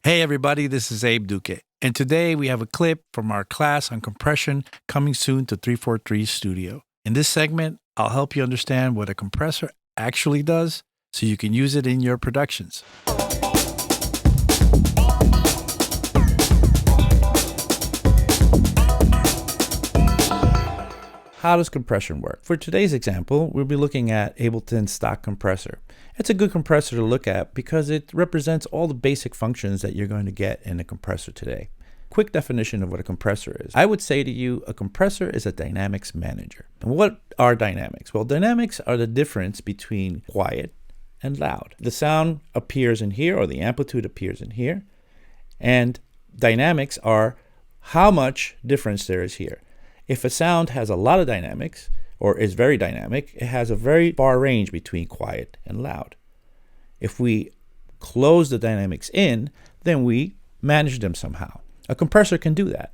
Hey everybody, this is Abe Duque, and today we have a clip from our class on compression coming soon to 343 Studio. In this segment, I'll help you understand what a compressor actually does so you can use it in your productions. How does compression work? For today's example, we'll be looking at Ableton's stock compressor. It's a good compressor to look at because it represents all the basic functions that you're going to get in a compressor today. Quick definition of what a compressor is. I would say to you, a compressor is a dynamics manager. And what are dynamics? Well, dynamics are the difference between quiet and loud. The sound appears in here, or the amplitude appears in here, and dynamics are how much difference there is here. If a sound has a lot of dynamics, or is very dynamic, it has a very far range between quiet and loud. If we close the dynamics in, then we manage them somehow. A compressor can do that.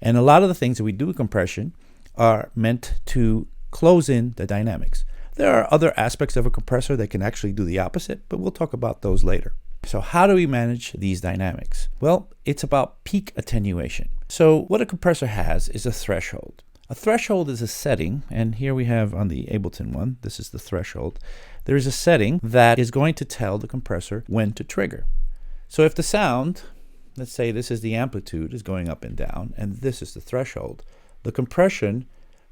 And a lot of the things that we do with compression are meant to close in the dynamics. There are other aspects of a compressor that can actually do the opposite, but we'll talk about those later. So how do we manage these dynamics? Well, it's about peak attenuation. So what a compressor has is a threshold. A threshold is a setting, and here we have on the Ableton one, this is the threshold. There is a setting that is going to tell the compressor when to trigger. So if the sound, let's say this is the amplitude, is going up and down, and this is the threshold, the compression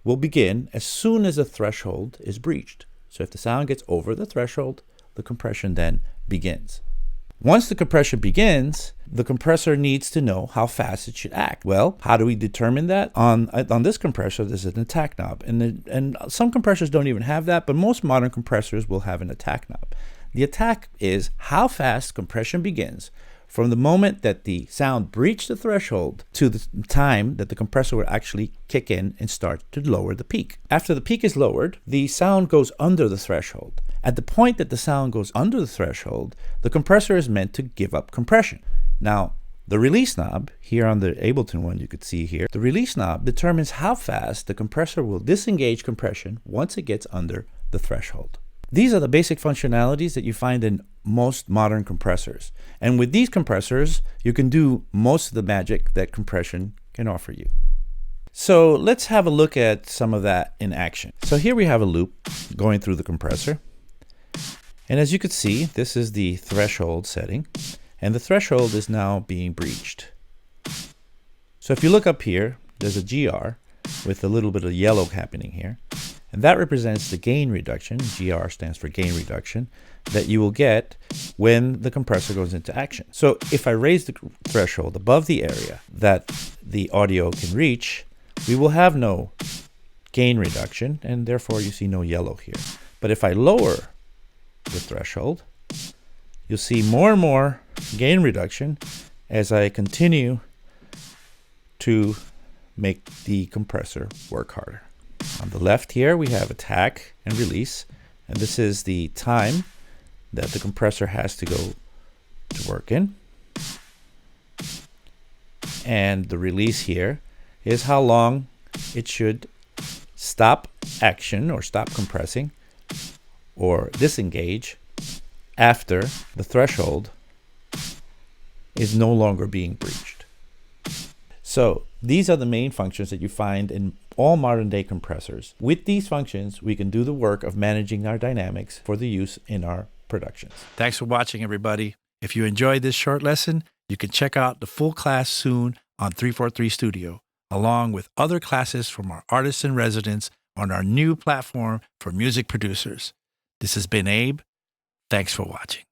will begin as soon as the threshold is breached. So if the sound gets over the threshold, the compression then begins. Once the compression begins, the compressor needs to know how fast it should act. Well, how do we determine that? On this compressor, there's an attack knob. And some compressors don't even have that, but most modern compressors will have an attack knob. The attack is how fast compression begins from the moment that the sound breached the threshold to the time that the compressor will actually kick in and start to lower the peak. After the peak is lowered, the sound goes under the threshold. At the point that the sound goes under the threshold, the compressor is meant to give up compression. Now, the release knob, here on the Ableton one you could see here, the release knob determines how fast the compressor will disengage compression once it gets under the threshold. These are the basic functionalities that you find in most modern compressors. And with these compressors, you can do most of the magic that compression can offer you. So let's have a look at some of that in action. So here we have a loop going through the compressor. And as you can see, this is the threshold setting, and the threshold is now being breached. So if you look up here, there's a GR with a little bit of yellow happening here. And that represents the gain reduction, GR stands for gain reduction, that you will get when the compressor goes into action. So if I raise the threshold above the area that the audio can reach, we will have no gain reduction, and therefore you see no yellow here. But if I lower the threshold, you'll see more and more gain reduction as I continue to make the compressor work harder. On the left here, we have attack and release, and this is the time that the compressor has to go to work in. And the release here is how long it should stop action or stop compressing or disengage after the threshold is no longer being breached. So these are the main functions that you find in all modern day compressors. With these functions, we can do the work of managing our dynamics for the use in our productions. Thanks for watching, everybody. If you enjoyed this short lesson, you can check out the full class soon on 343 Studio, along with other classes from our artists in residence on our new platform for music producers. This has been Abe. Thanks for watching.